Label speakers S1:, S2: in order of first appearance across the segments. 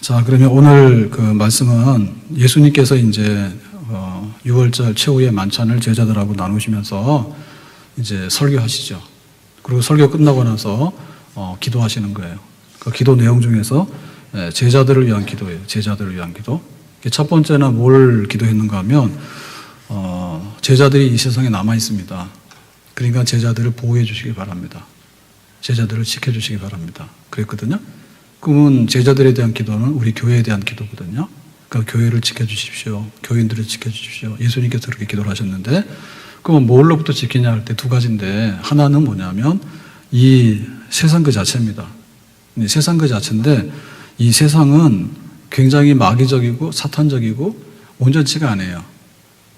S1: 자, 그러면 오늘 그 말씀은 예수님께서 이제 6월절 최후의 만찬을 제자들하고 나누시면서 이제 설교하시죠. 그리고 설교 끝나고 나서 기도하시는 거예요. 그 기도 내용 중에서 제자들을 위한 기도예요. 제자들을 위한 기도. 첫 번째는 뭘 기도했는가 하면 제자들이 이 세상에 남아 있습니다. 그러니까 제자들을 보호해 주시기 바랍니다. 제자들을 지켜주시기 바랍니다. 그랬거든요. 그러면 제자들에 대한 기도는 우리 교회에 대한 기도거든요. 그러니까 교회를 지켜주십시오. 교인들을 지켜주십시오. 예수님께서 그렇게 기도를 하셨는데, 그러면 뭘로부터 지키냐 할 때 두 가지인데, 하나는 뭐냐면 이 세상 그 자체입니다. 이 세상 그 자체인데, 이 세상은 굉장히 마귀적이고 사탄적이고 온전치가 않아요.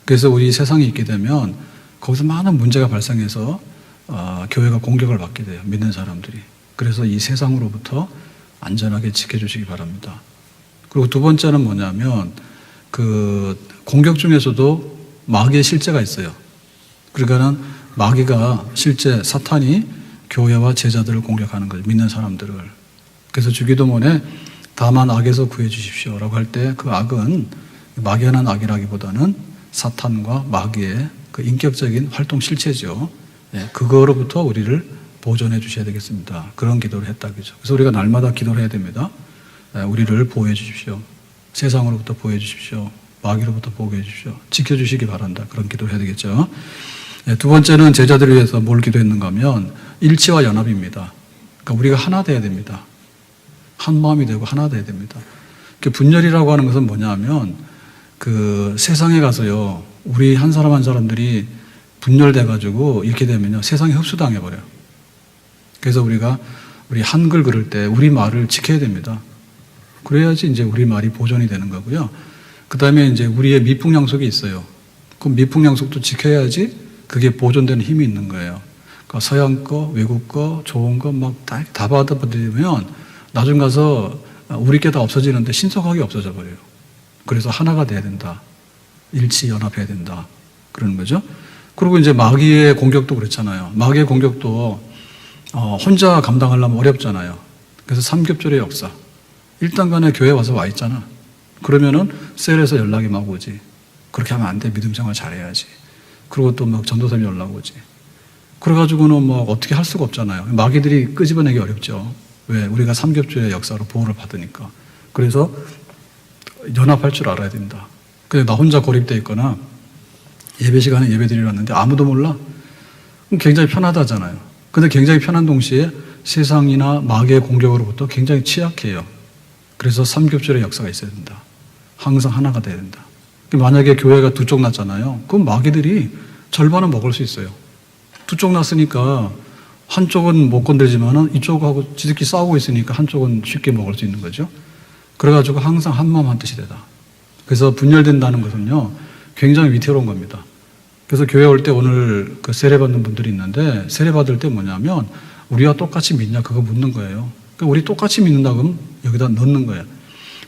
S1: 그래서 우리 세상에 있게 되면 거기서 많은 문제가 발생해서 교회가 공격을 받게 돼요. 믿는 사람들이. 그래서 이 세상으로부터 안전하게 지켜주시기 바랍니다. 그리고 두 번째는 뭐냐면 그 공격 중에서도 마귀의 실제가 있어요. 그러니까는 마귀가 실제 사탄이 교회와 제자들을 공격하는 거죠. 믿는 사람들을. 그래서 주기도문에 다만 악에서 구해 주십시오라고 할 때 그 악은 막연한 악이라기보다는 사탄과 마귀의 그 인격적인 활동 실체죠. 그거로부터 우리를 보존해 주셔야 되겠습니다. 그런 기도를 했다 그죠. 그래서 우리가 날마다 기도를 해야 됩니다. 우리를 보호해 주십시오. 세상으로부터 보호해 주십시오. 마귀로부터 보호해 주십시오. 지켜주시기 바란다. 그런 기도를 해야 되겠죠. 두 번째는 제자들을 위해서 뭘 기도했는가 하면 일치와 연합입니다. 그러니까 우리가 하나 돼야 됩니다. 한 마음이 되고 하나 돼야 됩니다. 분열이라고 하는 것은 뭐냐 하면 그 세상에 가서요, 우리 한 사람 한 사람들이 분열돼가지고 이렇게 되면요, 세상에 흡수당해버려요. 그래서 우리 한글 그릴 때 우리 말을 지켜야 됩니다. 그래야지 이제 우리 말이 보존이 되는 거고요. 그 다음에 이제 우리의 미풍양속이 있어요. 그럼 미풍양속도 지켜야지 그게 보존되는 힘이 있는 거예요. 그러니까 서양 거, 외국 거, 좋은 거 막 다 받아들이면 나중 가서 우리 게 다 없어지는데 신속하게 없어져 버려요. 그래서 하나가 돼야 된다. 일치 연합해야 된다. 그러는 거죠. 그리고 이제 마귀의 공격도 그렇잖아요. 마귀의 공격도 혼자 감당하려면 어렵잖아요. 그래서 삼겹절의 역사. 일단 간에 교회 와서 와 있잖아. 그러면은 셀에서 연락이 막 오지. 그렇게 하면 안 돼. 믿음 생활 잘해야지. 그리고 또 막 전도사님 연락 오지. 그래가지고는 뭐 어떻게 할 수가 없잖아요. 마귀들이 끄집어내기 어렵죠. 왜? 우리가 삼겹절의 역사로 보호를 받으니까. 그래서 연합할 줄 알아야 된다. 근데 나 혼자 고립되어 있거나 예배 시간에 예배 드리러 왔는데 아무도 몰라? 그럼 굉장히 편하다잖아요. 근데 굉장히 편한 동시에 세상이나 마귀의 공격으로부터 굉장히 취약해요. 그래서 삼겹절의 역사가 있어야 된다. 항상 하나가 돼야 된다. 만약에 교회가 두 쪽 났잖아요. 그럼 마귀들이 절반은 먹을 수 있어요. 두 쪽 났으니까 한쪽은 못 건들지만은 이쪽하고 지들끼리 싸우고 있으니까 한쪽은 쉽게 먹을 수 있는 거죠. 그래가지고 항상 한 마음 한 뜻이 되다. 그래서 분열된다는 것은요, 굉장히 위태로운 겁니다. 그래서 교회 올 때 오늘 그 세례 받는 분들이 있는데, 세례 받을 때 뭐냐면 우리와 똑같이 믿냐 그거 묻는 거예요. 그러니까 우리 똑같이 믿는다 그러면 여기다 넣는 거예요.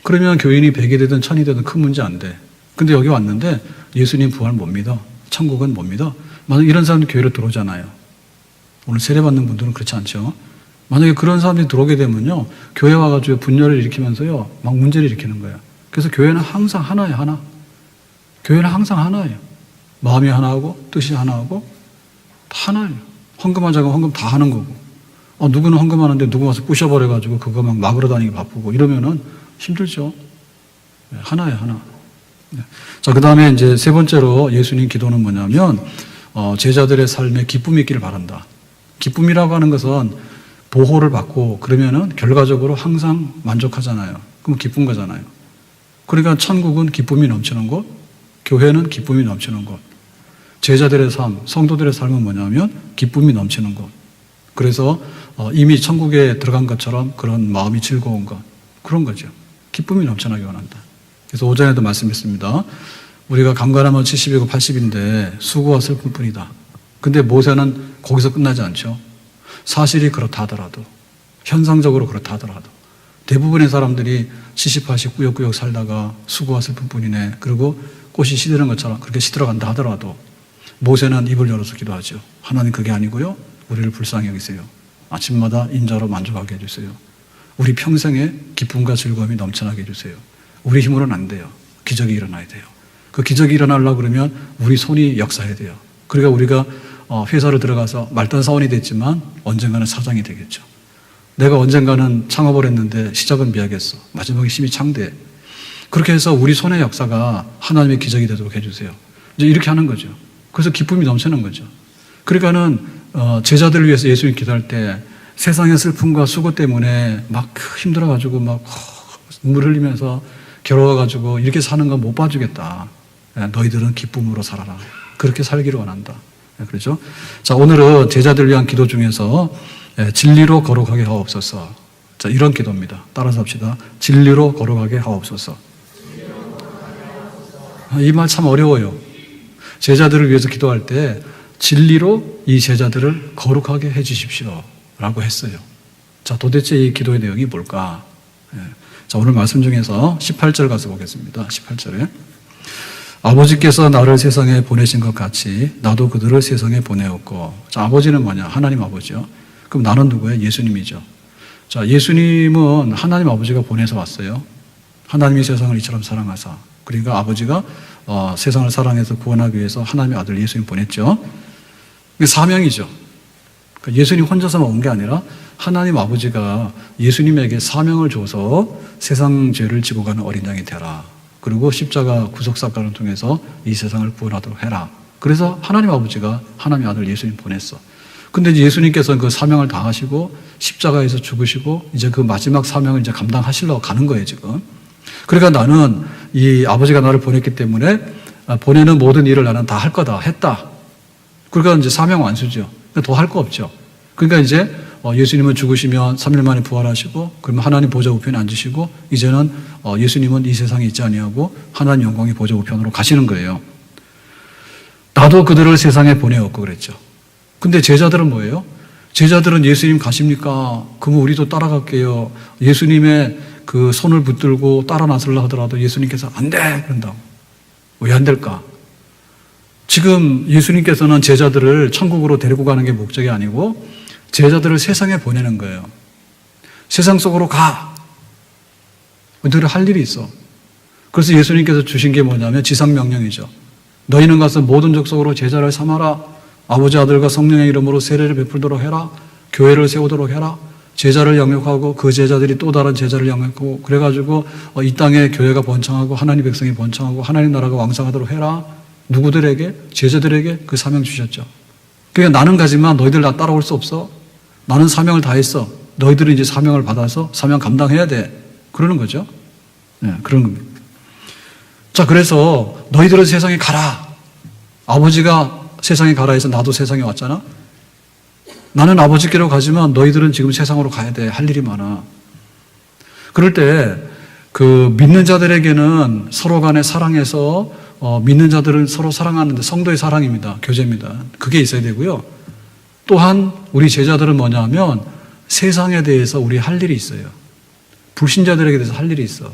S1: 그러면 교인이 100이 되든 1000이 되든 큰 문제 안 돼. 근데 여기 왔는데 예수님 부활 못 믿어. 천국은 못 믿어. 만약 이런 사람들 교회로 들어오잖아요. 오늘 세례 받는 분들은 그렇지 않죠. 만약에 그런 사람들이 들어오게 되면요, 교회 와가지고 분열을 일으키면서요, 막 문제를 일으키는 거예요. 그래서 교회는 항상 하나예요, 하나. 교회는 항상 하나예요. 마음이 하나하고 뜻이 하나하고 다 하나예요. 헌금하자고 헌금 다 하는 거고. 누구는 헌금하는데 누구 와서 부셔버려가지고 그거 막 막으러 다니기 바쁘고 이러면은 힘들죠. 하나예요, 하나. 자, 그 다음에 이제 세 번째로 예수님 기도는 뭐냐면 제자들의 삶에 기쁨이 있기를 바란다. 기쁨이라고 하는 것은 보호를 받고 그러면은 결과적으로 항상 만족하잖아요. 그럼 기쁜 거잖아요. 그러니까 천국은 기쁨이 넘치는 곳, 교회는 기쁨이 넘치는 곳. 제자들의 삶, 성도들의 삶은 뭐냐면 기쁨이 넘치는 곳. 그래서 이미 천국에 들어간 것처럼 그런 마음이 즐거운 것. 그런 거죠. 기쁨이 넘쳐나기 원한다. 그래서 오전에도 말씀했습니다. 우리가 강건하면 70이고 80인데 수고와 슬픔뿐이다. 근데 모세는 거기서 끝나지 않죠. 사실이 그렇다 하더라도, 현상적으로 그렇다 하더라도 대부분의 사람들이 70, 80 꾸역꾸역 살다가 수고와 슬픔뿐이네. 그리고 꽃이 시드는 것처럼 그렇게 시들어간다 하더라도 모세는 입을 열어서 기도하죠. 하나님 그게 아니고요. 우리를 불쌍히 여기세요. 아침마다 인자로 만족하게 해주세요. 우리 평생에 기쁨과 즐거움이 넘쳐나게 해주세요. 우리 힘으로는 안 돼요. 기적이 일어나야 돼요. 그 기적이 일어나려고 그러면 우리 손이 역사해야 돼요. 그러니까 우리가 회사를 들어가서 말단 사원이 됐지만 언젠가는 사장이 되겠죠. 내가 언젠가는 창업을 했는데 시작은 미약했어. 마지막에 힘이 창대해. 그렇게 해서 우리 손의 역사가 하나님의 기적이 되도록 해주세요. 이제 이렇게 하는 거죠. 그래서 기쁨이 넘치는 거죠. 그러니까는 제자들을 위해서 예수님 기도할 때 세상의 슬픔과 수고 때문에 막 힘들어가지고 막 눈물 흘리면서 괴로워가지고 이렇게 사는 건 못 봐주겠다. 너희들은 기쁨으로 살아라. 그렇게 살기를 원한다. 그렇죠? 자, 오늘은 제자들을 위한 기도 중에서 진리로 거룩하게 하옵소서. 자, 이런 기도입니다. 따라서 합시다. 진리로 거룩하게 하옵소서. 이 말 참 어려워요. 제자들을 위해서 기도할 때 진리로 이 제자들을 거룩하게 해 주십시오 라고 했어요. 자, 도대체 이 기도의 내용이 뭘까? 자, 오늘 말씀 중에서 18절 가서 보겠습니다. 18절에 아버지께서 나를 세상에 보내신 것 같이 나도 그들을 세상에 보내었고. 자, 아버지는 뭐냐? 하나님 아버지요. 그럼 나는 누구예요? 예수님이죠. 자, 예수님은 하나님 아버지가 보내서 왔어요. 하나님이 세상을 이처럼 사랑하사. 그러니까 아버지가 세상을 사랑해서 구원하기 위해서 하나님의 아들 예수님 보냈죠. 이게 사명이죠. 그러니까 예수님 혼자서만 온 게 아니라 하나님 아버지가 예수님에게 사명을 줘서 세상 죄를 지고 가는 어린 양이 되라. 그리고 십자가 구속사건을 통해서 이 세상을 구원하도록 해라. 그래서 하나님 아버지가 하나님의 아들 예수님 보냈어. 근데 이제 예수님께서는 그 사명을 다 하시고 십자가에서 죽으시고 이제 그 마지막 사명을 이제 감당하시려고 가는 거예요, 지금. 그러니까 나는 이 아버지가 나를 보냈기 때문에 보내는 모든 일을 나는 다 할 거다, 했다. 그러니까 이제 사명 완수죠. 더 할 거 없죠. 그러니까 이제 예수님은 죽으시면 3일 만에 부활하시고 그러면 하나님 보좌 우편에 앉으시고 이제는 예수님은 이 세상에 있지 아니하고 하나님 영광의 보좌 우편으로 가시는 거예요. 나도 그들을 세상에 보내었고 그랬죠. 근데 제자들은 뭐예요? 제자들은 예수님 가십니까? 그러면 우리도 따라갈게요. 예수님의 그 손을 붙들고 따라 나서려 하더라도 예수님께서 안 돼! 그런다고. 왜 안 될까? 지금 예수님께서는 제자들을 천국으로 데리고 가는 게 목적이 아니고 제자들을 세상에 보내는 거예요. 세상 속으로 가! 너희들 할 일이 있어. 그래서 예수님께서 주신 게 뭐냐면 지상명령이죠. 너희는 가서 모든 족속으로 제자를 삼아라. 아버지 아들과 성령의 이름으로 세례를 베풀도록 해라. 교회를 세우도록 해라. 제자를 영역하고 그 제자들이 또 다른 제자를 영역하고 그래가지고 이 땅에 교회가 번창하고 하나님 백성이 번창하고 하나님 나라가 왕성하도록 해라. 누구들에게? 제자들에게 그 사명 주셨죠. 그러니까 나는 가지만 너희들 다 따라올 수 없어. 나는 사명을 다 했어. 너희들은 이제 사명을 받아서 사명 감당해야 돼. 그러는 거죠. 네, 그런 겁니다. 자, 그래서 너희들은 세상에 가라. 아버지가 세상에 가라 해서 나도 세상에 왔잖아. 나는 아버지께로 가지만 너희들은 지금 세상으로 가야 돼. 할 일이 많아. 그럴 때 그 믿는 자들에게는 서로 간에 사랑해서 믿는 자들은 서로 사랑하는데 성도의 사랑입니다. 교제입니다. 그게 있어야 되고요. 또한 우리 제자들은 뭐냐 하면 세상에 대해서 우리 할 일이 있어요. 불신자들에게 대해서 할 일이 있어.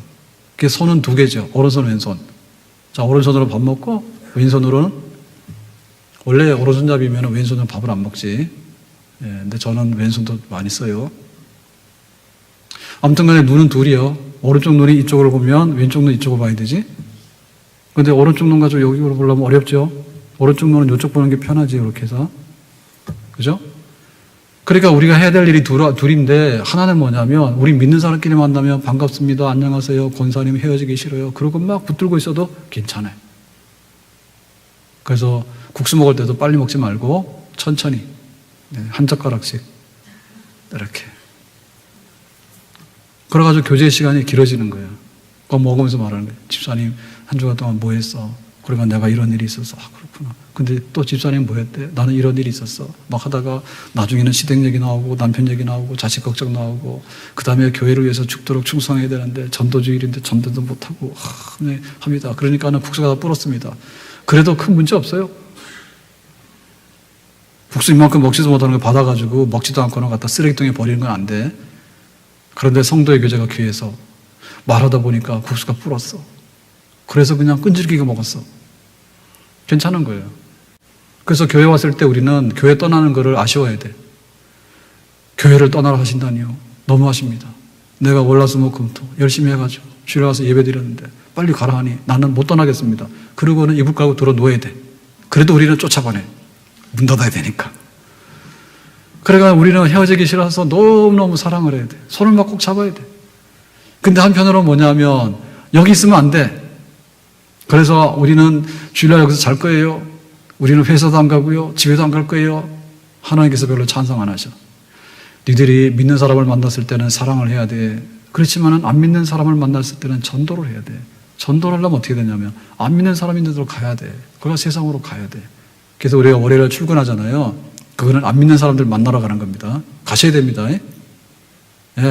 S1: 그게 손은 두 개죠. 오른손, 왼손. 자, 오른손으로 밥 먹고 왼손으로는 원래 오른손잡이면 왼손으로 밥을 안 먹지. 예, 근데 저는 왼손도 많이 써요. 아무튼 간에 눈은 둘이요. 오른쪽 눈이 이쪽으로 보면 왼쪽 눈 이쪽으로 봐야 되지. 근데 오른쪽 눈 가지고 여기로 보려면 어렵죠. 오른쪽 눈은 이쪽 보는 게 편하지, 이렇게 해서. 그죠? 그러니까 우리가 해야 될 일이 둘인데 하나는 뭐냐면 우리 믿는 사람끼리 만나면 반갑습니다. 안녕하세요. 권사님 헤어지기 싫어요. 그러고 막 붙들고 있어도 괜찮아요. 그래서 국수 먹을 때도 빨리 먹지 말고 천천히 한 젓가락씩 이렇게. 그래가지고 교제 시간이 길어지는 거예요. 그거 먹으면서 말하는 거예요. 집사님 한 주간 동안 뭐 했어? 그러면 내가 이런 일이 있었어. 아, 그렇구나. 근데 또 집사님 뭐 했대? 나는 이런 일이 있었어. 막 하다가 나중에는 시댁 얘기 나오고 남편 얘기 나오고 자식 걱정 나오고 그 다음에 교회를 위해서 죽도록 충성해야 되는데 전도주일인데 전도도 못하고 합니다. 그러니까는 국수가 다 불었습니다. 그래도 큰 문제 없어요. 국수 이만큼 먹지도 못하는 걸 받아가지고 먹지도 않거나 갖다 쓰레기통에 버리는 건 안 돼. 그런데 성도의 교제가 귀해서 말하다 보니까 국수가 불었어. 그래서 그냥 끈질기게 먹었어. 괜찮은 거예요. 그래서 교회 왔을 때 우리는 교회 떠나는 거를 아쉬워야 돼. 교회를 떠나라 하신다니요. 너무하십니다. 내가 월화수목금토 열심히 해가지고 주일에 와서 예배 드렸는데 빨리 가라 하니 나는 못 떠나겠습니다. 그러고는 이불 깔고 들어 누워야 돼. 그래도 우리는 쫓아보내. 문 닫아야 되니까. 그러니까 우리는 헤어지기 싫어서 너무너무 사랑을 해야 돼. 손을 막 꼭 잡아야 돼. 근데 한편으로 뭐냐면 여기 있으면 안 돼. 그래서 우리는 주일날 여기서 잘 거예요. 우리는 회사도 안 가고요. 집에도 안 갈 거예요. 하나님께서 별로 찬성 안 하셔. 니들이 믿는 사람을 만났을 때는 사랑을 해야 돼. 그렇지만 안 믿는 사람을 만났을 때는 전도를 해야 돼. 전도를 하려면 어떻게 되냐면 안 믿는 사람 있는 데로 가야 돼. 그가 세상으로 가야 돼. 그래서 우리가 월요일에 출근하잖아요. 그거는 안 믿는 사람들 만나러 가는 겁니다. 가셔야 됩니다. 예,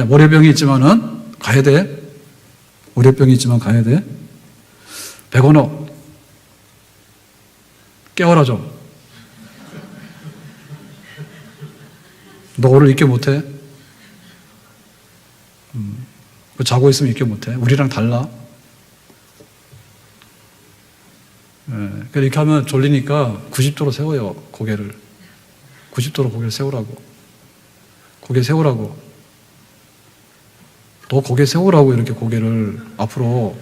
S1: 월요병이 있지만은 가야 돼. 월요병이 있지만 가야 돼. 백원호 깨워라 좀. 너 오늘 입교 못해? 자고 있으면 입교 못해. 우리랑 달라. 예, 이렇게 하면 졸리니까 90도로 세워요, 고개를. 90도로 고개를 세우라고. 고개 세우라고. 너 고개 세우라고 이렇게 고개를 앞으로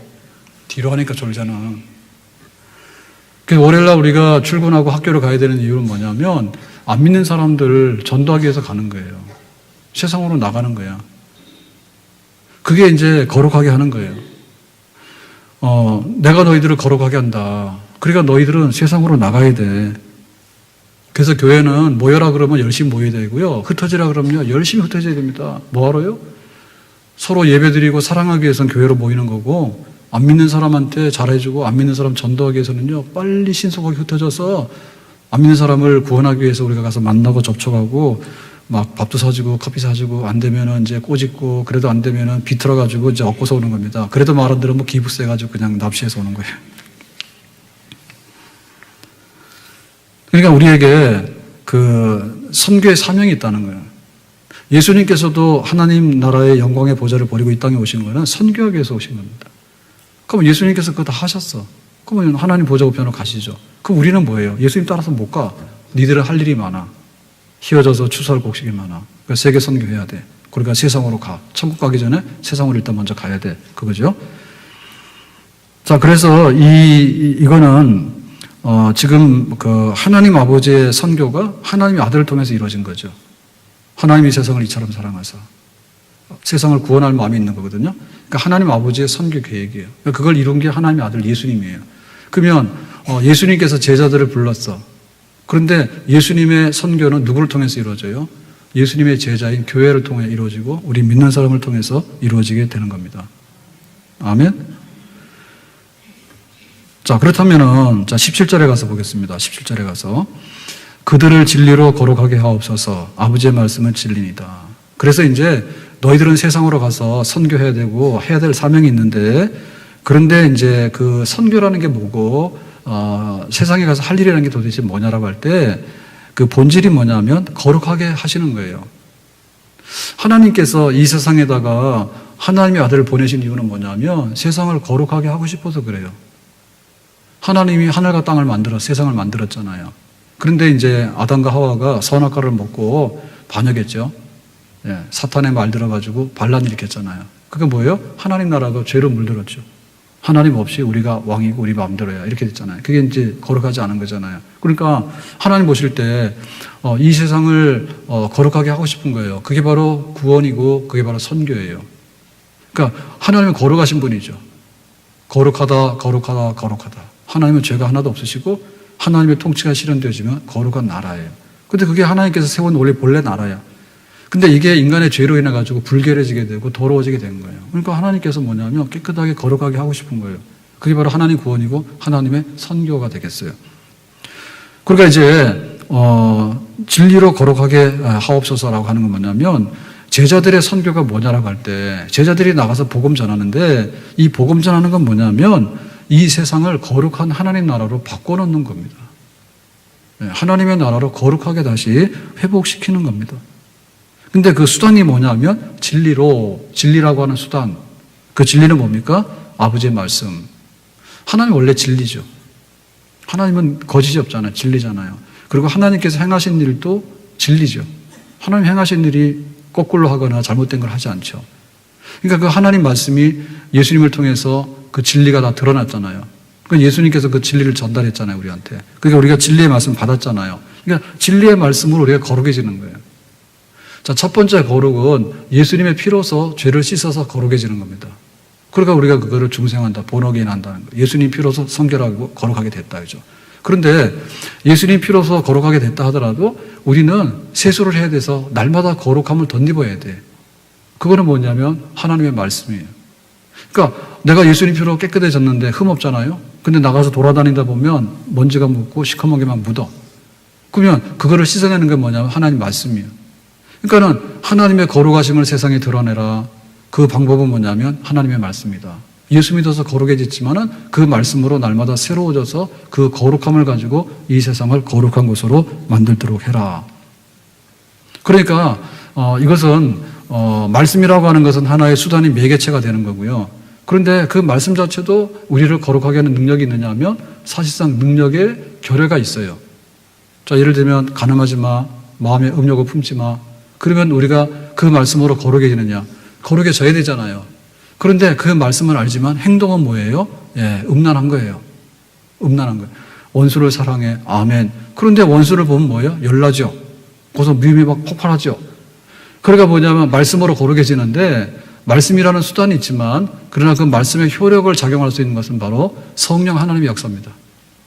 S1: 뒤로 하니까 졸잖아. 그래서 월요일날 우리가 출근하고 학교를 가야 되는 이유는 뭐냐면 안 믿는 사람들 전도하기 위해서 가는 거예요. 세상으로 나가는 거야. 그게 이제 거룩하게 하는 거예요. 내가 너희들을 거룩하게 한다. 그러니까 너희들은 세상으로 나가야 돼. 그래서 교회는 모여라 그러면 열심히 모여야 되고요. 흩어지라 그러면요. 열심히 흩어져야 됩니다. 뭐하러요? 서로 예배드리고 사랑하기 위해서는 교회로 모이는 거고 안 믿는 사람한테 잘해주고 안 믿는 사람 전도하기 위해서는요. 빨리 신속하게 흩어져서 안 믿는 사람을 구원하기 위해서 우리가 가서 만나고 접촉하고 막 밥도 사주고 커피 사주고 안 되면은 이제 꼬집고 그래도 안 되면은 비틀어가지고 이제 얻고서 오는 겁니다. 그래도 말 안 들으면 기부세 가지고 그냥 납치해서 오는 거예요. 그러니까 우리에게 그 선교의 사명이 있다는 거예요. 예수님께서도 하나님 나라의 영광의 보좌를 버리고 이 땅에 오신 거는 선교하기 위해서 오신 겁니다. 그럼 예수님께서 그거 다 하셨어. 그러면 하나님 보좌 우편으로 가시죠. 그럼 우리는 뭐예요? 예수님 따라서 못 가. 니들은 할 일이 많아. 휘어져서 추수할 곡식이 많아. 그러니까 세계 선교해야 돼. 그러니까 세상으로 가. 천국 가기 전에 세상으로 일단 먼저 가야 돼. 그거죠. 자, 그래서 이거는 지금 그 하나님 아버지의 선교가 하나님의 아들을 통해서 이루어진 거죠. 하나님이 세상을 이처럼 사랑하사 세상을 구원할 마음이 있는 거거든요. 그러니까 하나님 아버지의 선교 계획이에요. 그러니까 그걸 이룬 게 하나님의 아들 예수님이에요. 그러면 예수님께서 제자들을 불렀어. 그런데 예수님의 선교는 누구를 통해서 이루어져요? 예수님의 제자인 교회를 통해 이루어지고 우리 믿는 사람을 통해서 이루어지게 되는 겁니다. 아멘. 자, 그렇다면은 17절에 가서 보겠습니다. 17절에 가서 그들을 진리로 거룩하게 하옵소서. 아버지의 말씀은 진리니다. 그래서 이제 너희들은 세상으로 가서 선교해야 되고 해야 될 사명이 있는데 그런데 이제 그 선교라는 게 뭐고 세상에 가서 할 일이라는 게 도대체 뭐냐라고 할 때 그 본질이 뭐냐면 거룩하게 하시는 거예요. 하나님께서 이 세상에다가 하나님의 아들을 보내신 이유는 뭐냐면 세상을 거룩하게 하고 싶어서 그래요. 하나님이 하늘과 땅을 만들어 세상을 만들었잖아요. 그런데 이제 아담과 하와가 선악과를 먹고 반역했죠. 예, 사탄의 말 들어가지고 반란 일으켰잖아요. 그게 뭐예요? 하나님 나라가 죄로 물들었죠. 하나님 없이 우리가 왕이고 우리 마음대로야 이렇게 됐잖아요. 그게 이제 거룩하지 않은 거잖아요. 그러니까 하나님 보실 때 이 세상을 거룩하게 하고 싶은 거예요. 그게 바로 구원이고 그게 바로 선교예요. 그러니까 하나님은 거룩하신 분이죠. 거룩하다, 거룩하다, 거룩하다. 하나님은 죄가 하나도 없으시고 하나님의 통치가 실현되어지면 거룩한 나라예요. 근데 그게 하나님께서 세운 원래 본래 나라야. 근데 이게 인간의 죄로 인해 가지고 불결해지게 되고 더러워지게 된 거예요. 그러니까 하나님께서 뭐냐면 깨끗하게 거룩하게 하고 싶은 거예요. 그게 바로 하나님 구원이고 하나님의 선교가 되겠어요. 그러니까 이제 진리로 거룩하게 하옵소서라고 하는 건 뭐냐면 제자들의 선교가 뭐냐라고 할 때 제자들이 나가서 복음 전하는데 이 복음 전하는 건 뭐냐면 이 세상을 거룩한 하나님 나라로 바꿔놓는 겁니다. 하나님의 나라로 거룩하게 다시 회복시키는 겁니다. 근데 그 수단이 뭐냐면 진리라고 하는 수단. 그 진리는 뭡니까? 아버지의 말씀. 하나님 원래 진리죠. 하나님은 거짓이 없잖아요. 진리잖아요. 그리고 하나님께서 행하신 일도 진리죠. 하나님 행하신 일이 거꾸로 하거나 잘못된 걸 하지 않죠. 그러니까 그 하나님 말씀이 예수님을 통해서 그 진리가 다 드러났잖아요. 그 예수님께서 그 진리를 전달했잖아요, 우리한테. 그러니까 우리가 진리의 말씀 받았잖아요. 그러니까 진리의 말씀으로 우리가 거룩해지는 거예요. 자, 첫 번째 거룩은 예수님의 피로서 죄를 씻어서 거룩해지는 겁니다. 그러니까 우리가 그거를 중생한다, 본어게인 한다는 거예요. 예수님 피로서 성결하고 거룩하게 됐다, 그죠? 그런데 예수님 피로서 거룩하게 됐다 하더라도 우리는 세수를 해야 돼서 날마다 거룩함을 덧입어야 돼. 그거는 뭐냐면 하나님의 말씀이에요. 그러니까 내가 예수님 피로 깨끗해졌는데 흠 없잖아요. 근데 나가서 돌아다니다 보면 먼지가 묻고 시커멓게만 묻어. 그러면 그거를 씻어내는 게 뭐냐면 하나님 말씀이에요. 그러니까는 하나님의 거룩하심을 세상에 드러내라. 그 방법은 뭐냐면 하나님의 말씀이다. 예수 믿어서 거룩해졌지만은 그 말씀으로 날마다 새로워져서 그 거룩함을 가지고 이 세상을 거룩한 곳으로 만들도록 해라. 그러니까 이것은 말씀이라고 하는 것은 하나의 수단이 매개체가 되는 거고요. 그런데 그 말씀 자체도 우리를 거룩하게 하는 능력이 있느냐 하면 사실상 능력에 결여가 있어요. 자, 예를 들면 가늠하지 마, 마음에 음욕을 품지 마. 그러면 우리가 그 말씀으로 거룩해지느냐? 거룩해져야 되잖아요. 그런데 그 말씀은 알지만 행동은 뭐예요? 예, 음란한 거예요. 음란한 거예요. 원수를 사랑해. 아멘. 그런데 원수를 보면 뭐예요? 열나죠. 거기서 미움이 막 폭발하죠. 그러니까 뭐냐면 말씀으로 거룩해지는데 말씀이라는 수단이 있지만 그러나 그 말씀의 효력을 작용할 수 있는 것은 바로 성령 하나님의 역사입니다.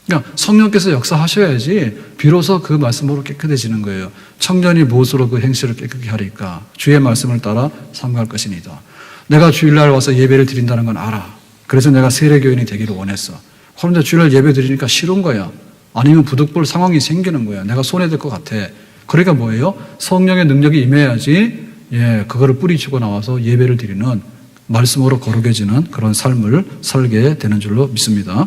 S1: 그러니까 성령께서 역사하셔야지 비로소 그 말씀으로 깨끗해지는 거예요. 청년이 무엇으로 그 행실을 깨끗게 하리까? 주의 말씀을 따라 삼갈 것이니다. 내가 주일날 와서 예배를 드린다는 건 알아. 그래서 내가 세례교인이 되기를 원했어. 그런데 주일날 예배 드리니까 싫은 거야. 아니면 부득불 상황이 생기는 거야. 내가 손해될 것 같아. 그러니까 뭐예요? 성령의 능력이 임해야지 그거를 뿌리치고 나와서 예배를 드리는 말씀으로 거룩해지는 그런 삶을 살게 되는 줄로 믿습니다.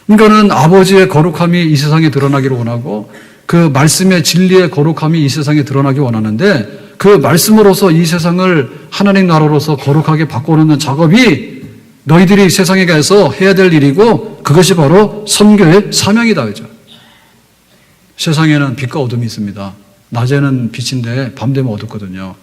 S1: 그러니까는 아버지의 거룩함이 이 세상에 드러나기를 원하고 그 말씀의 진리의 거룩함이 이 세상에 드러나기 원하는데 그 말씀으로서 이 세상을 하나님 나라로서 거룩하게 바꿔놓는 작업이 너희들이 세상에 가서 해야 될 일이고 그것이 바로 선교의 사명이다. 그죠? 세상에는 빛과 어둠이 있습니다. 낮에는 빛인데 밤 되면 어둡거든요.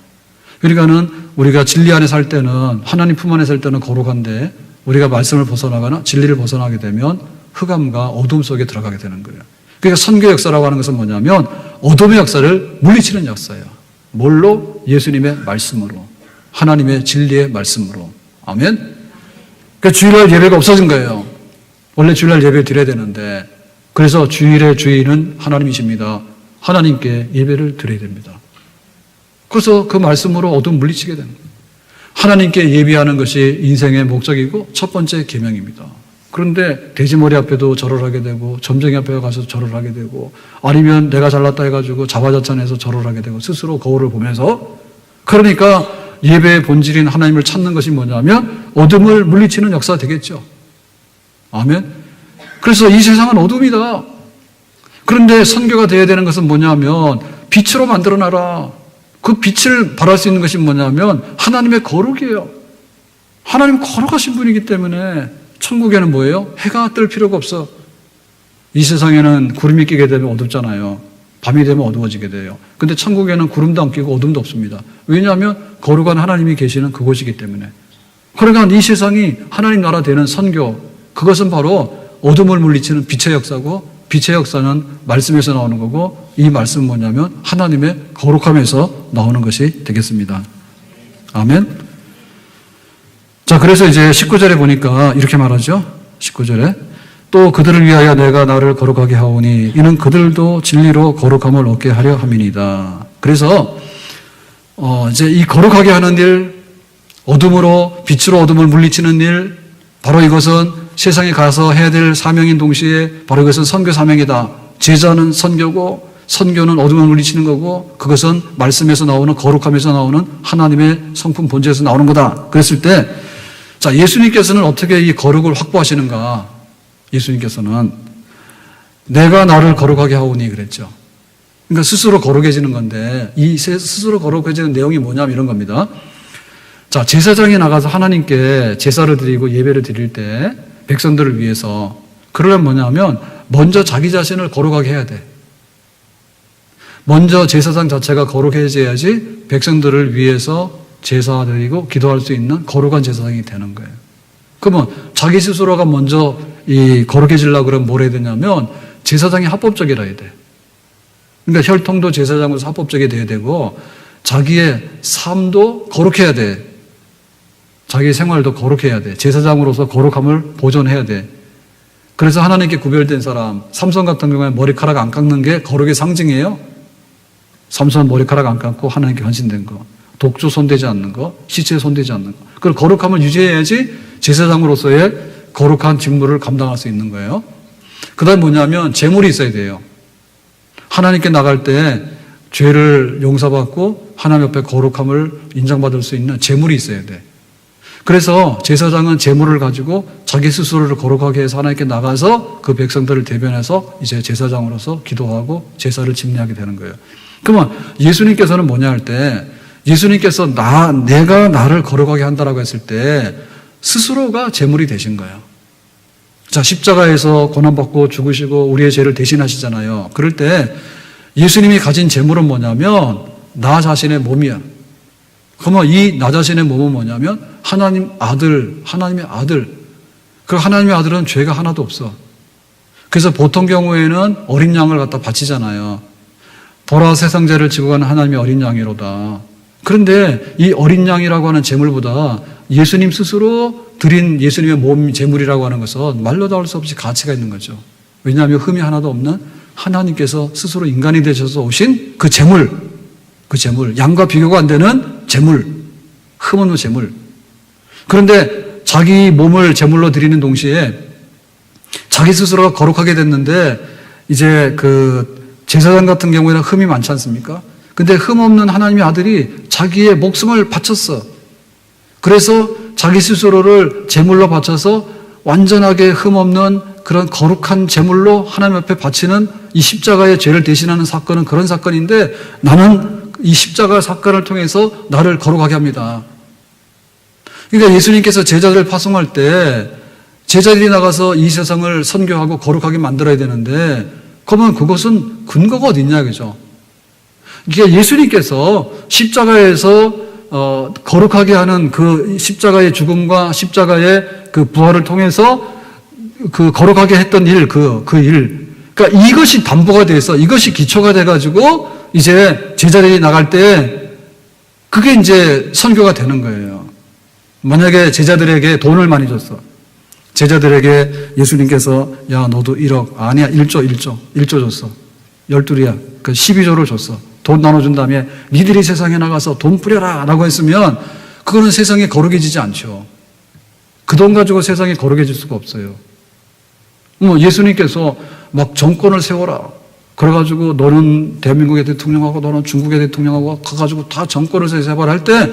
S1: 그러니까는 우리가 진리 안에 살 때는 하나님 품 안에 살 때는 거룩한데 우리가 말씀을 벗어나거나 진리를 벗어나게 되면 흑암과 어둠 속에 들어가게 되는 거예요. 그러니까 선교 역사라고 하는 것은 뭐냐면 어둠의 역사를 물리치는 역사예요. 뭘로? 예수님의 말씀으로. 하나님의 진리의 말씀으로. 아멘? 그러니까 주일날 예배가 없어진 거예요. 원래 주일날 예배를 드려야 되는데 그래서 주일의 주인은 하나님이십니다. 하나님께 예배를 드려야 됩니다. 그래서 그 말씀으로 어둠 물리치게 되는 거예요. 하나님께 예배하는 것이 인생의 목적이고 첫 번째 계명입니다. 그런데 돼지머리 앞에도 절을 하게 되고 점쟁이 앞에 가서 절을 하게 되고 아니면 내가 잘났다 해가지고 자화자찬해서 절을 하게 되고 스스로 거울을 보면서 그러니까 예배의 본질인 하나님을 찾는 것이 뭐냐면 어둠을 물리치는 역사가 되겠죠. 아멘. 그래서 이 세상은 어둠이다. 그런데 선교가 되어야 되는 것은 뭐냐면 빛으로 만들어놔라. 그 빛을 발할 수 있는 것이 뭐냐면 하나님의 거룩이에요. 하나님 거룩하신 분이기 때문에 천국에는 뭐예요? 해가 뜰 필요가 없어. 이 세상에는 구름이 끼게 되면 어둡잖아요. 밤이 되면 어두워지게 돼요. 근데 천국에는 구름도 안 끼고 어둠도 없습니다. 왜냐하면 거룩한 하나님이 계시는 그곳이기 때문에. 그러니까 이 세상이 하나님 나라 되는 선교, 그것은 바로 어둠을 물리치는 빛의 역사고 빛의 역사는 말씀에서 나오는 거고 이 말씀은 뭐냐면 하나님의 거룩함에서 나오는 것이 되겠습니다. 아멘. 자, 그래서 이제 19절에 보니까 이렇게 말하죠. 19절에 또 그들을 위하여 내가 나를 거룩하게 하오니 이는 그들도 진리로 거룩함을 얻게 하려 함이니이다. 그래서 이제 이 거룩하게 하는 일, 어둠으로 빛으로 어둠을 물리치는 일, 바로 이것은 세상에 가서 해야 될 사명인 동시에 바로 이것은 선교 사명이다. 제자는 선교고 선교는 어둠을 물리치는 거고 그것은 말씀에서 나오는 거룩함에서 나오는 하나님의 성품 본질에서 나오는 거다. 그랬을 때 자, 예수님께서는 어떻게 이 거룩을 확보하시는가? 예수님께서는 내가 나를 거룩하게 하오니 그랬죠. 그러니까 스스로 거룩해지는 건데 이 스스로 거룩해지는 내용이 뭐냐면 이런 겁니다. 자, 제사장이 나가서 하나님께 제사를 드리고 예배를 드릴 때 백성들을 위해서 그러려면 뭐냐면 먼저 자기 자신을 거룩하게 해야 돼. 먼저 제사장 자체가 거룩해져야지 백성들을 위해서 제사 드리고 기도할 수 있는 거룩한 제사장이 되는 거예요. 그러면 자기 스스로가 먼저 이 거룩해지려고 그러면 뭘 해야 되냐면 제사장이 합법적이라 돼. 그러니까 혈통도 제사장으로서 합법적이 돼야 되고 자기의 삶도 거룩해야 돼. 자기의 생활도 거룩해야 돼. 제사장으로서 거룩함을 보존해야 돼. 그래서 하나님께 구별된 사람, 삼손 같은 경우에 머리카락 안 깎는 게 거룩의 상징이에요. 삼손은 머리카락 안 깎고 하나님께 헌신된 거. 독주 손대지 않는 거, 시체 손대지 않는 거. 그걸 거룩함을 유지해야지 제사장으로서의 거룩한 직무를 감당할 수 있는 거예요. 그 다음에 뭐냐면 제물이 있어야 돼요. 하나님께 나갈 때 죄를 용서받고 하나님 옆에 거룩함을 인정받을 수 있는 제물이 있어야 돼. 그래서 제사장은 제물을 가지고 자기 스스로를 거룩하게 해서 하나님께 나가서 그 백성들을 대변해서 이제 제사장으로서 기도하고 제사를 집례하게 되는 거예요. 그러면 예수님께서는 뭐냐 할 때 예수님께서 내가 나를 거룩하게 한다라고 했을 때 스스로가 제물이 되신 거예요. 자, 십자가에서 고난받고 죽으시고 우리의 죄를 대신하시잖아요. 그럴 때 예수님이 가진 제물은 뭐냐면 나 자신의 몸이야. 그러면 이 나 자신의 몸은 뭐냐면 하나님의 아들. 그 하나님의 아들은 죄가 하나도 없어. 그래서 보통 경우에는 어린 양을 갖다 바치잖아요. 보라 세상 죄를 지고 가는 하나님의 어린 양이로다. 그런데 이 어린 양이라고 하는 제물보다 예수님 스스로 드린 예수님의 몸 제물이라고 하는 것은 말로도 할 수 없이 가치가 있는 거죠. 왜냐하면 흠이 하나도 없는 하나님께서 스스로 인간이 되셔서 오신 그 제물, 양과 비교가 안 되는 제물, 흠 없는 제물. 그런데 자기 몸을 제물로 드리는 동시에 자기 스스로가 거룩하게 됐는데 이제 그 제사장 같은 경우에는 흠이 많지 않습니까? 근데 흠 없는 하나님의 아들이 자기의 목숨을 바쳤어. 그래서 자기 스스로를 제물로 바쳐서 완전하게 흠 없는 그런 거룩한 제물로 하나님 앞에 바치는 이 십자가의 죄를 대신하는 사건은 그런 사건인데 나는 이 십자가 사건을 통해서 나를 거룩하게 합니다. 그러니까 예수님께서 제자들을 파송할 때 제자들이 나가서 이 세상을 선교하고 거룩하게 만들어야 되는데 그러면 그것은 근거가 어디 있냐 그죠? 그러니까 예수님께서 십자가에서 거룩하게 하는 그 십자가의 죽음과 십자가의 그 부활을 통해서 그 거룩하게 했던 일, 그 일. 그러니까 이것이 담보가 돼서 이것이 기초가 돼가지고 이제 제자들이 나갈 때 그게 이제 선교가 되는 거예요. 만약에 제자들에게 돈을 많이 줬어. 제자들에게 예수님께서 야 너도 1억 아니야 1조 줬어. 12리야. 그 12조를 줬어. 돈 나눠준 다음에 니들이 세상에 나가서 돈 뿌려라 라고 했으면 그거는 세상이 거룩해지지 않죠. 그 돈 가지고 세상이 거룩해질 수가 없어요. 예수님께서 막 정권을 세워라. 그래가지고 너는 대한민국의 대통령하고 너는 중국의 대통령하고 가가지고 다 정권을 세발할 때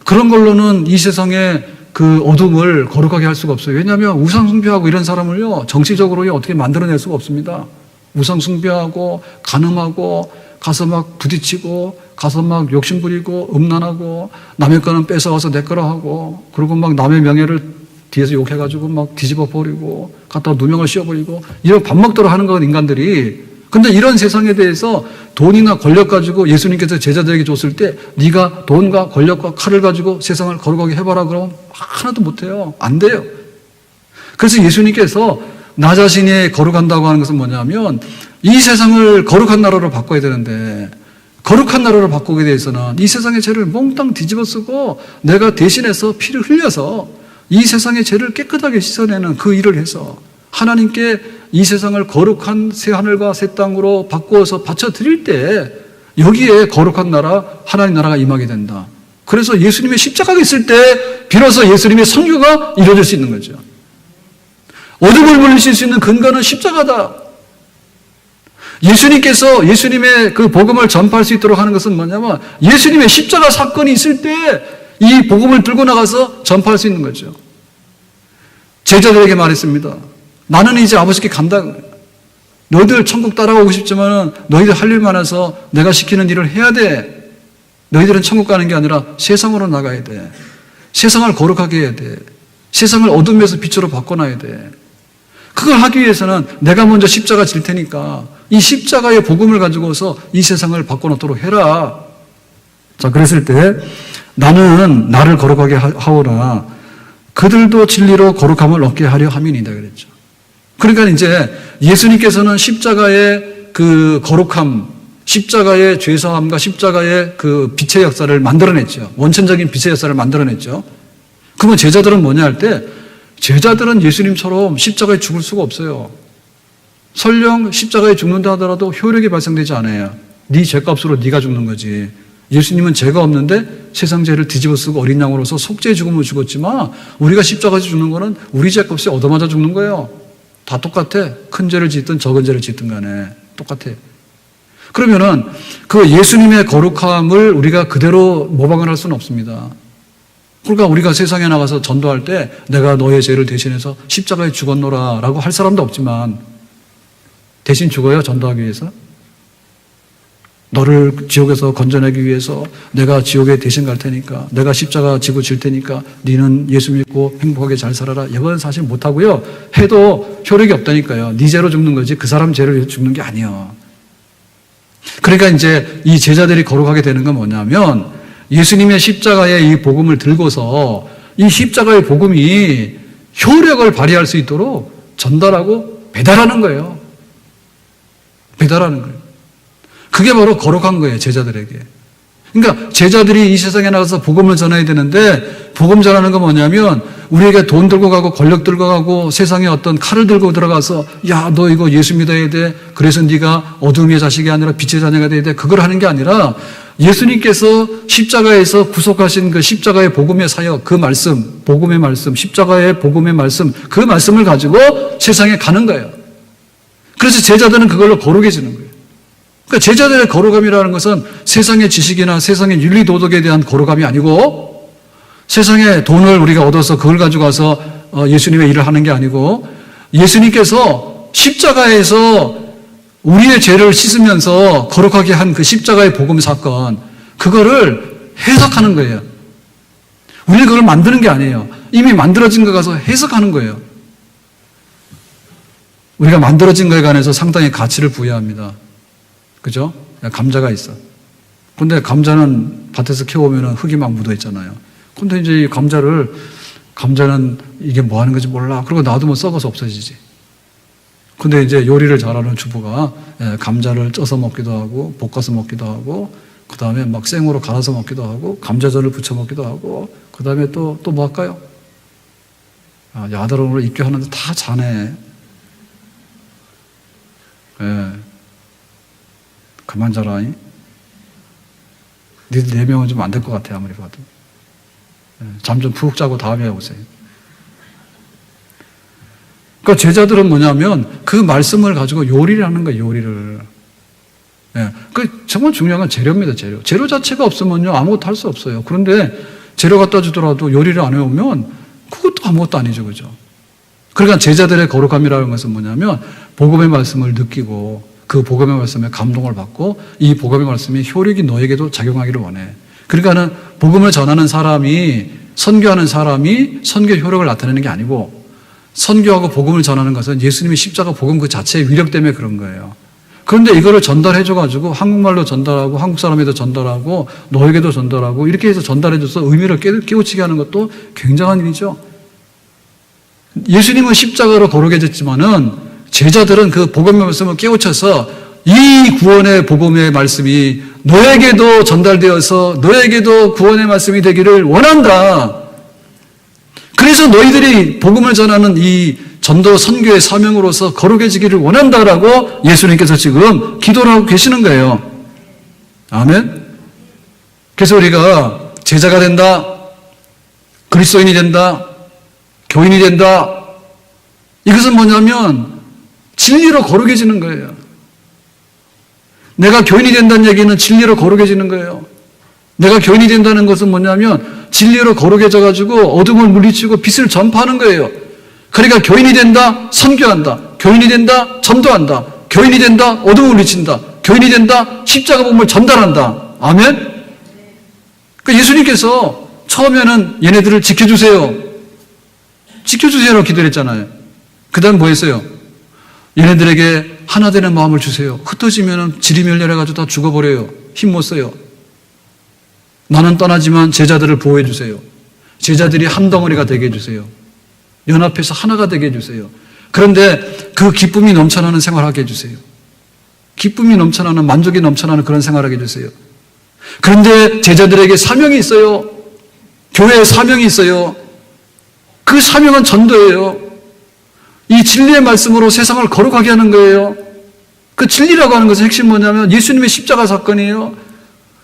S1: 그런 걸로는 이 세상에 그 어둠을 거룩하게 할 수가 없어요. 왜냐하면 우상 숭배하고 이런 사람을요 정치적으로 어떻게 만들어낼 수가 없습니다. 우상 숭배하고 간음하고 가서 막 부딪히고 가서 막 욕심 부리고 음란하고 남의 거는 뺏어와서 내 거라 하고 그리고 막 남의 명예를 뒤에서 욕해가지고 막 뒤집어 버리고 갖다가 누명을 씌워버리고 이런 밥 먹도록 하는 건 인간들이. 근데 이런 세상에 대해서 돈이나 권력 가지고 예수님께서 제자들에게 줬을 때 네가 돈과 권력과 칼을 가지고 세상을 거룩하게 해봐라 그러면 하나도 못해요. 안 돼요. 그래서 예수님께서 나 자신이 거룩한다고 하는 것은 뭐냐면 이 세상을 거룩한 나라로 바꿔야 되는데 거룩한 나라로 바꾸기 위해서는 이 세상의 죄를 몽땅 뒤집어 쓰고 내가 대신해서 피를 흘려서 이 세상의 죄를 깨끗하게 씻어내는 그 일을 해서 하나님께 이 세상을 거룩한 새 하늘과 새 땅으로 바꾸어서 바쳐드릴 때 여기에 거룩한 나라, 하나님 나라가 임하게 된다. 그래서 예수님의 십자가가 있을 때 비로소 예수님의 선교가 이루어질 수 있는 거죠. 어둠을 물리칠 수 있는 근거는 십자가다. 예수님께서 예수님의 그 복음을 전파할 수 있도록 하는 것은 뭐냐면 예수님의 십자가 사건이 있을 때 이 복음을 들고 나가서 전파할 수 있는 거죠. 제자들에게 말했습니다. 나는 이제 아버지께 간다. 너희들 천국 따라오고 싶지만 너희들 할 일 많아서 내가 시키는 일을 해야 돼. 너희들은 천국 가는 게 아니라 세상으로 나가야 돼. 세상을 거룩하게 해야 돼. 세상을 어둠에서 빛으로 바꿔놔야 돼. 그걸 하기 위해서는 내가 먼저 십자가 질 테니까 이 십자가의 복음을 가지고서 이 세상을 바꿔놓도록 해라. 자, 그랬을 때 나는 나를 거룩하게 하오나 그들도 진리로 거룩함을 얻게 하려 함이니이다 그랬죠. 그러니까 이제 예수님께서는 십자가의 그 거룩함, 십자가의 죄사함과 십자가의 그 빛의 역사를 만들어냈죠. 원천적인 빛의 역사를 만들어냈죠. 그러면 제자들은 뭐냐 할 때, 제자들은 예수님처럼 십자가에 죽을 수가 없어요. 설령 십자가에 죽는다 하더라도 효력이 발생되지 않아요. 네 죄값으로 네가 죽는 거지. 예수님은 죄가 없는데 세상 죄를 뒤집어쓰고 어린 양으로서 속죄의 죽음을 죽었지만 우리가 십자가에서 죽는 거는 우리 죄값이 얻어맞아 죽는 거예요. 다 똑같아. 큰 죄를 짓든 적은 죄를 짓든 간에 똑같아. 그러면은 그 예수님의 거룩함을 우리가 그대로 모방을 할 수는 없습니다. 그러니까 우리가 세상에 나가서 전도할 때 내가 너의 죄를 대신해서 십자가에 죽었노라 라고 할 사람도 없지만 대신 죽어요, 전도하기 위해서? 너를 지옥에서 건져내기 위해서 내가 지옥에 대신 갈 테니까, 내가 십자가 지고 질 테니까 너는 예수 믿고 행복하게 잘 살아라. 이건 사실 못하고요. 해도 효력이 없다니까요. 네 죄로 죽는 거지 그 사람 죄로 위해서 죽는 게 아니에요. 그러니까 이제 이 제자들이 거룩하게 되는 건 뭐냐면 예수님의 십자가의 이 복음을 들고서 이 십자가의 복음이 효력을 발휘할 수 있도록 전달하고 배달하는 거예요. 배달하는 거예요. 그게 바로 거룩한 거예요, 제자들에게. 그러니까 제자들이 이 세상에 나가서 복음을 전해야 되는데 복음 전하는 건 뭐냐면 우리에게 돈 들고 가고 권력 들고 가고 세상에 어떤 칼을 들고 들어가서 야, 너 이거 예수 믿어야 돼. 그래서 네가 어둠의 자식이 아니라 빛의 자녀가 돼야 돼. 그걸 하는 게 아니라 예수님께서 십자가에서 구속하신 그 십자가의 복음의 사역, 그 말씀, 복음의 말씀, 십자가의 복음의 말씀, 그 말씀을 가지고 세상에 가는 거예요. 그래서 제자들은 그걸로 거룩해지는 거예요. 그러니까 제자들의 거룩함이라는 것은 세상의 지식이나 세상의 윤리 도덕에 대한 거룩함이 아니고 세상의 돈을 우리가 얻어서 그걸 가지고 가서 예수님의 일을 하는 게 아니고 예수님께서 십자가에서 우리의 죄를 씻으면서 거룩하게 한 그 십자가의 복음 사건, 그거를 해석하는 거예요. 우리는 그걸 만드는 게 아니에요. 이미 만들어진 거 가서 해석하는 거예요. 우리가 만들어진 거에 관해서 상당히 가치를 부여합니다. 그죠? 감자가 있어. 근데 감자는 밭에서 키워오면 흙이 막 묻어 있잖아요. 근데 이제 이 감자는 이게 뭐 하는 건지 몰라. 그리고 놔두면 썩어서 없어지지. 근데 이제 요리를 잘하는 주부가 감자를 쪄서 먹기도 하고, 볶아서 먹기도 하고, 그 다음에 막 생으로 갈아서 먹기도 하고, 감자전을 부쳐 먹기도 하고, 그 다음에 또 뭐 할까요? 야들언으로 입게 하는데 다 자네. 예. 그만 자라. 니들 4명은 좀 안 될 것 같아, 아무리 봐도. 잠 좀 푹 자고 다음에 오세요. 그러니까 제자들은 뭐냐면 그 말씀을 가지고 요리를 하는 거예요, 요리를. 예. 그 정말 중요한 건 재료입니다, 재료. 재료 자체가 없으면요, 아무것도 할 수 없어요. 그런데 재료 갖다 주더라도 요리를 안 해오면 그것도 아무것도 아니죠, 그죠? 그러니까 제자들의 거룩함이라는 것은 뭐냐면 복음의 말씀을 느끼고 그 복음의 말씀에 감동을 받고 이 복음의 말씀이 효력이 너에게도 작용하기를 원해. 그러니까는 복음을 전하는 사람이, 선교하는 사람이 선교 효력을 나타내는 게 아니고 선교하고 복음을 전하는 것은 예수님의 십자가 복음 그 자체의 위력 때문에 그런 거예요. 그런데 이거를 전달해줘가지고 한국말로 전달하고 한국 사람에도 전달하고 너에게도 전달하고 이렇게 해서 전달해줘서 의미를 깨우치게 하는 것도 굉장한 일이죠. 예수님은 십자가로 거룩해졌지만은 제자들은 그 복음의 말씀을 깨우쳐서 이 구원의 복음의 말씀이 너에게도 전달되어서 너에게도 구원의 말씀이 되기를 원한다. 그래서 너희들이 복음을 전하는 이 전도 선교의 사명으로서 거룩해지기를 원한다라고 예수님께서 지금 기도를 하고 계시는 거예요. 아멘. 그래서 우리가 제자가 된다, 그리스도인이 된다, 교인이 된다. 이것은 뭐냐면 진리로 거룩해지는 거예요. 내가 교인이 된다는 얘기는 진리로 거룩해지는 거예요. 내가 교인이 된다는 것은 뭐냐면 진리로 거룩해져가지고 어둠을 물리치고 빛을 전파하는 거예요. 그러니까 교인이 된다, 선교한다. 교인이 된다, 전도한다. 교인이 된다, 어둠을 물리친다. 교인이 된다, 십자가 복음을 전달한다. 아멘? 그러니까 예수님께서 처음에는 얘네들을 지켜주세요. 지켜주세요라고 기도를 했잖아요. 그 다음 뭐 했어요? 얘네들에게 하나 되는 마음을 주세요. 흩어지면 지리 멸렬해가지고 다 죽어버려요. 힘 못 써요. 나는 떠나지만 제자들을 보호해 주세요. 제자들이 한 덩어리가 되게 해주세요. 연합해서 하나가 되게 해주세요. 그런데 그 기쁨이 넘쳐나는 생활하게 해주세요. 기쁨이 넘쳐나는, 만족이 넘쳐나는 그런 생활하게 해주세요. 그런데 제자들에게 사명이 있어요. 교회에 사명이 있어요. 그 사명은 전도예요. 이 진리의 말씀으로 세상을 거룩하게 하는 거예요. 그 진리라고 하는 것의 핵심이 뭐냐면 예수님의 십자가 사건이에요.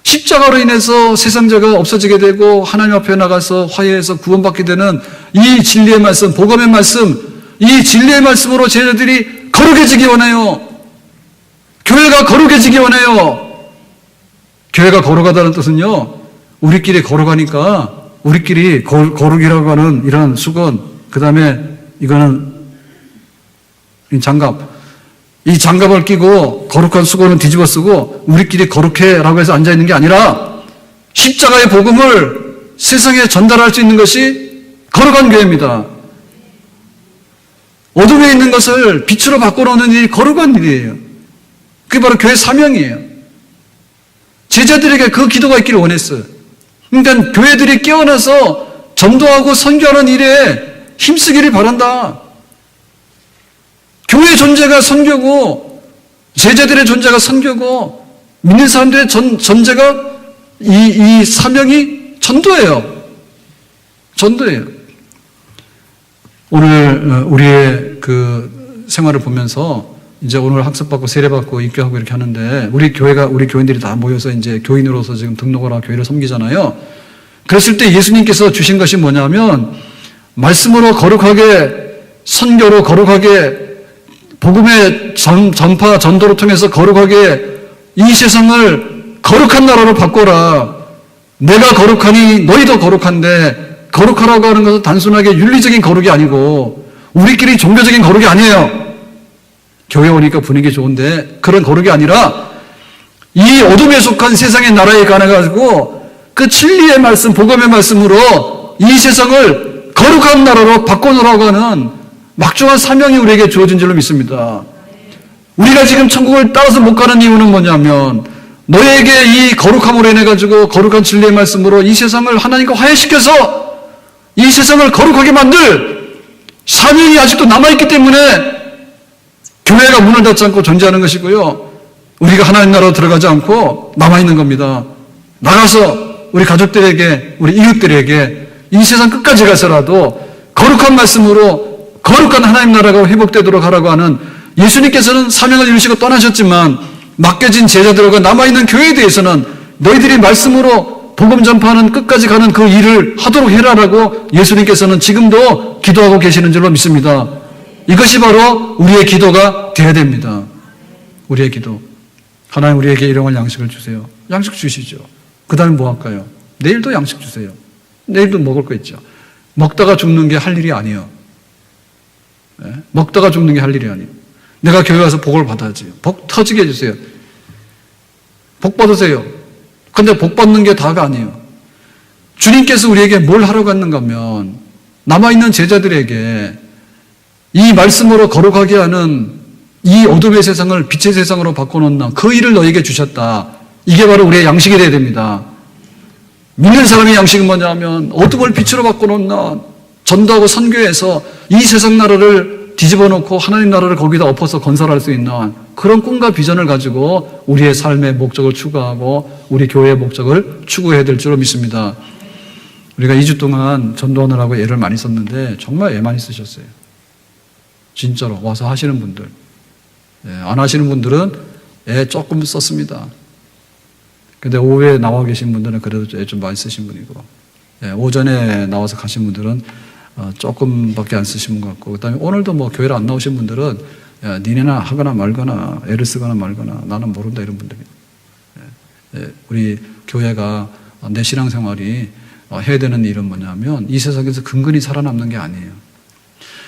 S1: 십자가로 인해서 세상죄가 없어지게 되고 하나님 앞에 나가서 화해해서 구원받게 되는 이 진리의 말씀, 복음의 말씀, 이 진리의 말씀으로 제자들이 거룩해지기 원해요. 교회가 거룩해지기 원해요. 교회가 거룩하다는 뜻은요, 우리끼리 거룩하니까 우리끼리 거룩이라고 하는 이런 수건, 그 다음에 이거는 장갑, 이 장갑을 끼고 거룩한 수건은 뒤집어 쓰고 우리끼리 거룩해라고 해서 앉아있는 게 아니라 십자가의 복음을 세상에 전달할 수 있는 것이 거룩한 교회입니다. 어둠에 있는 것을 빛으로 바꿔놓는 일이 거룩한 일이에요. 그게 바로 교회 사명이에요. 제자들에게 그 기도가 있기를 원했어요. 그러니까 교회들이 깨어나서 전도하고 선교하는 일에 힘쓰기를 바란다. 교회의 존재가 선교고 제자들의 존재가 선교고 믿는 사람들의 존재가 이 사명이 전도예요. 전도예요. 오늘 우리의 그 생활을 보면서 이제 오늘 학습받고 세례받고 입교하고 이렇게 하는데 우리 교인들이 다 모여서 이제 교인으로서 지금 등록을 하고 교회를 섬기잖아요. 그랬을 때 예수님께서 주신 것이 뭐냐면 말씀으로 거룩하게, 선교로 거룩하게, 복음의 전파, 전도를 통해서 거룩하게 이 세상을 거룩한 나라로 바꿔라. 내가 거룩하니 너희도 거룩한데, 거룩하라고 하는 것은 단순하게 윤리적인 거룩이 아니고 우리끼리 종교적인 거룩이 아니에요. 교회 오니까 분위기 좋은데 그런 거룩이 아니라 이 어둠에 속한 세상의 나라에 가가지고 그 진리의 말씀, 복음의 말씀으로 이 세상을 거룩한 나라로 바꿔놓으라고 하는 막중한 사명이 우리에게 주어진 줄로 믿습니다. 우리가 지금 천국을 따라서 못 가는 이유는 뭐냐면 너에게 이 거룩함으로 인해 가지고 거룩한 진리의 말씀으로 이 세상을 하나님과 화해시켜서 이 세상을 거룩하게 만들 사명이 아직도 남아있기 때문에 교회가 문을 닫지 않고 존재하는 것이고요. 우리가 하나님 나라로 들어가지 않고 남아있는 겁니다. 나가서 우리 가족들에게, 우리 이웃들에게 이 세상 끝까지 가서라도 거룩한 말씀으로 거룩한 하나님 나라가 회복되도록 하라고 하는 예수님께서는 사명을 이루시고 떠나셨지만 맡겨진 제자들과 남아있는 교회에 대해서는 너희들이 말씀으로 복음 전파하는 끝까지 가는 그 일을 하도록 해라라고 예수님께서는 지금도 기도하고 계시는 줄로 믿습니다. 이것이 바로 우리의 기도가 되어야 됩니다. 우리의 기도. 하나님 우리에게 일용할 양식을 주세요. 양식 주시죠. 그 다음에 뭐 할까요? 내일도 양식 주세요. 내일도 먹을 거 있죠. 먹다가 죽는 게 할 일이 아니에요. 네? 먹다가 죽는 게 할 일이 아니에요. 내가 교회 와서 복을 받아야지. 복 터지게 해주세요. 복 받으세요. 근데 복 받는 게 다가 아니에요. 주님께서 우리에게 뭘 하러 갔는가 하면 남아있는 제자들에게 이 말씀으로 거룩하게 하는 이 어둠의 세상을 빛의 세상으로 바꿔놓는 그 일을 너에게 주셨다. 이게 바로 우리의 양식이 되어야 됩니다. 믿는 사람의 양식은 뭐냐 하면 어둠을 빛으로 바꿔놓는 전도하고 선교해서 이 세상 나라를 뒤집어 놓고 하나님 나라를 거기다 엎어서 건설할 수 있는 그런 꿈과 비전을 가지고 우리의 삶의 목적을 추구하고 우리 교회의 목적을 추구해야 될 줄로 믿습니다. 우리가 2주 동안 전도하느라고 애를 많이 썼는데 정말 애 많이 쓰셨어요. 진짜로 와서 하시는 분들. 안 하시는 분들은 애 조금 썼습니다. 근데 오후에 나와 계신 분들은 그래도 애 좀 많이 쓰신 분이고, 오전에 나와서 가신 분들은 조금밖에 안 쓰신 분 같고, 그 다음에 오늘도 뭐 교회를 안 나오신 분들은 니네나 하거나 말거나 애를 쓰거나 말거나 나는 모른다 이런 분들입니다. 우리 교회가 내 신앙생활이 해야 되는 일은 뭐냐면 이 세상에서 근근히 살아남는 게 아니에요.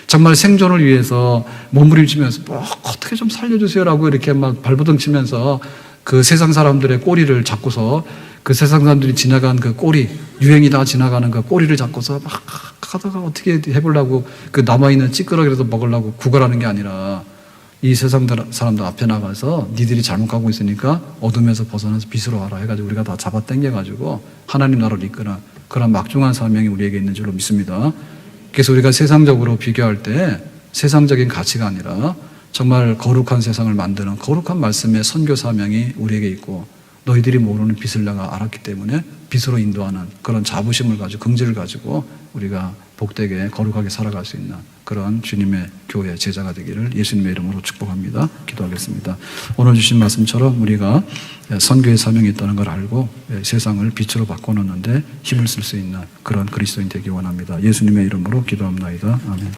S1: 정말 생존을 위해서 몸부림치면서 뭐 어떻게 좀 살려주세요라고 이렇게 막 발버둥 치면서 그 세상 사람들의 꼬리를 잡고서 그 세상 사람들이 지나간 그 꼬리, 유행이다 지나가는 그 꼬리를 잡고서 막 하다가 어떻게 해보려고 그 남아있는 찌끄러기라도 먹으려고 구걸하는 게 아니라 이 세상 사람들 앞에 나가서 니들이 잘못 가고 있으니까 어둠에서 벗어나서 빛으로 와라 해가지고 우리가 다 잡아 당겨가지고 하나님 나라를 이끄는 그런 막중한 사명이 우리에게 있는 줄로 믿습니다. 그래서 우리가 세상적으로 비교할 때 세상적인 가치가 아니라 정말 거룩한 세상을 만드는 거룩한 말씀의 선교 사명이 우리에게 있고, 너희들이 모르는 빛을 내가 알았기 때문에 빛으로 인도하는 그런 자부심을 가지고 긍지를 가지고 우리가 복되게 거룩하게 살아갈 수 있는 그런 주님의 교회 제자가 되기를 예수님의 이름으로 축복합니다. 기도하겠습니다. 오늘 주신 말씀처럼 우리가 선교의 사명이 있다는 걸 알고 세상을 빛으로 바꿔놓는데 힘을 쓸 수 있는 그런 그리스도인 되기 원합니다. 예수님의 이름으로 기도합니다. 아멘.